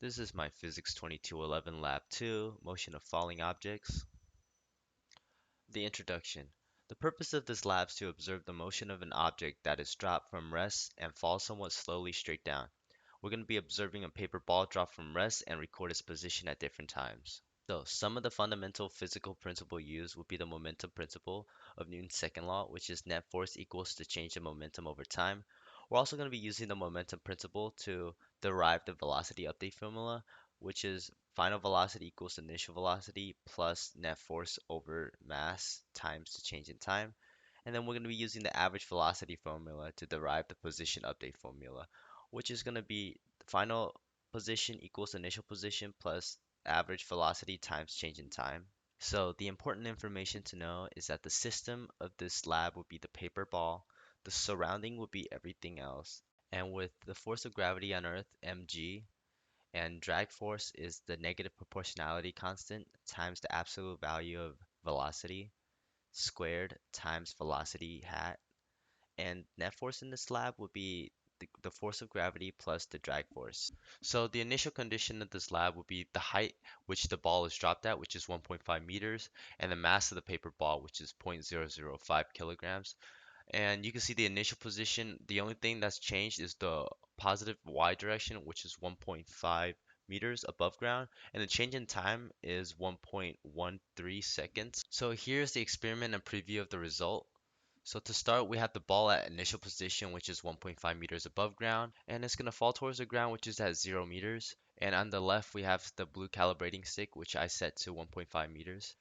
This is my Physics 2211 Lab 2, Motion of Falling Objects. The introduction. The purpose of this lab is to observe the motion of an object that is dropped from rest and falls somewhat slowly straight down. We're going to be observing a paper ball drop from rest and record its position at different times. So, some of the fundamental physical principle used would be the momentum principle of Newton's second law, which is net force equals the change in momentum over time. We're also going to be using the momentum principle to derive the velocity update formula, which is final velocity equals initial velocity plus net force over mass times the change in time. And then we're going to be using the average velocity formula to derive the position update formula, which is going to be final position equals initial position plus average velocity times change in time. So the important information to know is that the system of this lab would be the paper ball, the surrounding would be everything else, and with the force of gravity on Earth, mg, and drag force is the negative proportionality constant times the absolute value of velocity squared times velocity hat, and net force in this lab would be the force of gravity plus the drag force. So the initial condition of this lab would be the height which the ball is dropped at, which is 1.5 meters, and the mass of the paper ball, which is 0.005 kilograms. And you can see the initial position. The only thing that's changed is the positive y direction, which is 1.5 meters above ground, and the change in time is 1.13 seconds. So here's the experiment and preview of the result. So to start, we have the ball at initial position, which is 1.5 meters above ground, and it's going to fall towards the ground, which is at 0 meters. And on the left, we have the blue calibrating stick, which I set to 1.5 meters.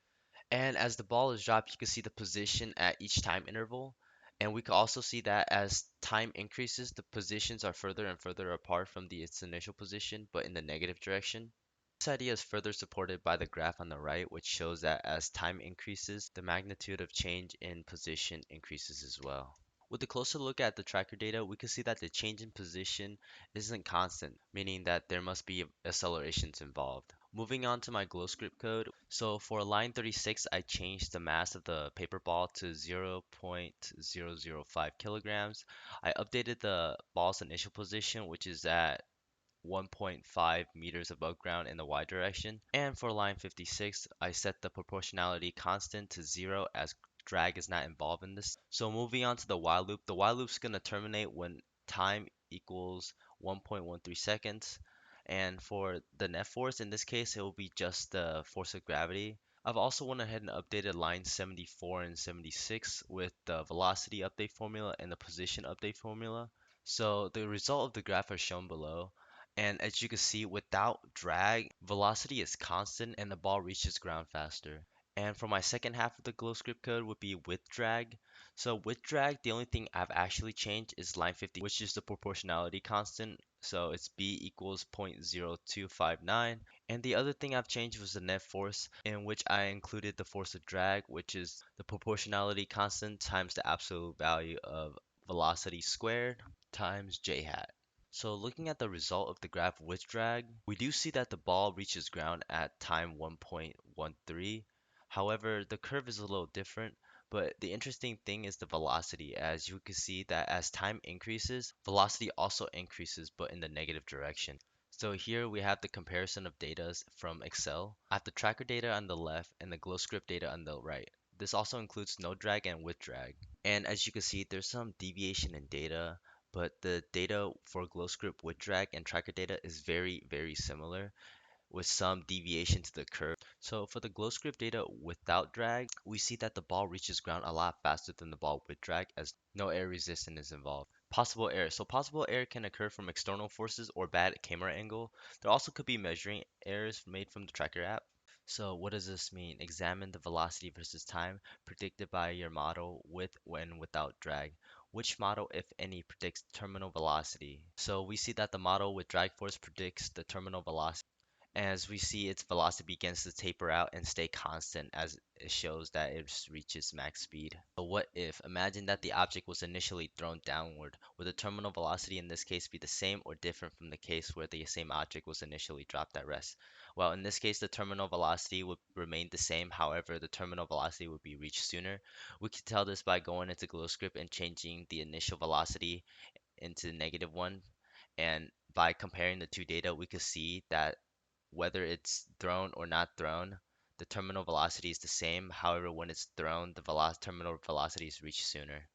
And as the ball is dropped, you can see the position at each time interval. And we can also see that as time increases, the positions are further and further apart from its initial position, but in the negative direction. This idea is further supported by the graph on the right, which shows that as time increases, the magnitude of change in position increases as well. With a closer look at the tracker data, we can see that the change in position isn't constant, meaning that there must be accelerations involved. Moving on to my glow script code. So for line 36, I changed the mass of the paper ball to 0.005 kilograms. I updated the ball's initial position, which is at 1.5 meters above ground in the y direction. And for line 56, I set the proportionality constant to 0 as drag is not involved in this. So moving on to the while loop, the while loop is going to terminate when time equals 1.13 seconds. And for the net force, in this case, it will be just the force of gravity. I've also went ahead and updated lines 74 and 76 with the velocity update formula and the position update formula. So the result of the graph are shown below. And as you can see, without drag, velocity is constant and the ball reaches ground faster. And for my second half of the glow script code would be with drag. So with drag, the only thing I've actually changed is line 50, which is the proportionality constant. So it's B equals 0.0259. And the other thing I've changed was the net force, in which I included the force of drag, which is the proportionality constant times the absolute value of velocity squared times j hat. So looking at the result of the graph with drag, we do see that the ball reaches ground at time 1.13. However, the curve is a little different, but the interesting thing is the velocity. As you can see that as time increases, velocity also increases, but in the negative direction. So here we have the comparison of data from Excel. I have the tracker data on the left and the glow script data on the right. This also includes no drag and with drag. And as you can see, there's some deviation in data, but the data for GlowScript with drag and tracker data is very, very similar with some deviation to the curve. So for the GlowScript data without drag, we see that the ball reaches ground a lot faster than the ball with drag as no air resistance is involved. Possible error. So possible error can occur from external forces or bad camera angle. There also could be measuring errors made from the tracker app. So what does this mean? Examine the velocity versus time predicted by your model with when without drag. Which model, if any, predicts terminal velocity? So we see that the model with drag force predicts the terminal velocity. As we see, its velocity begins to taper out and stay constant as it shows that it reaches max speed. But what if, imagine that the object was initially thrown downward, would the terminal velocity in this case be the same or different from the case where the same object was initially dropped at rest? Well, in this case, the terminal velocity would remain the same, however, the terminal velocity would be reached sooner. We can tell this by going into GlowScript and changing the initial velocity into -1, and by comparing the two data, we could see that whether it's thrown or not thrown, the terminal velocity is the same. However, when it's thrown, the terminal velocity is reached sooner.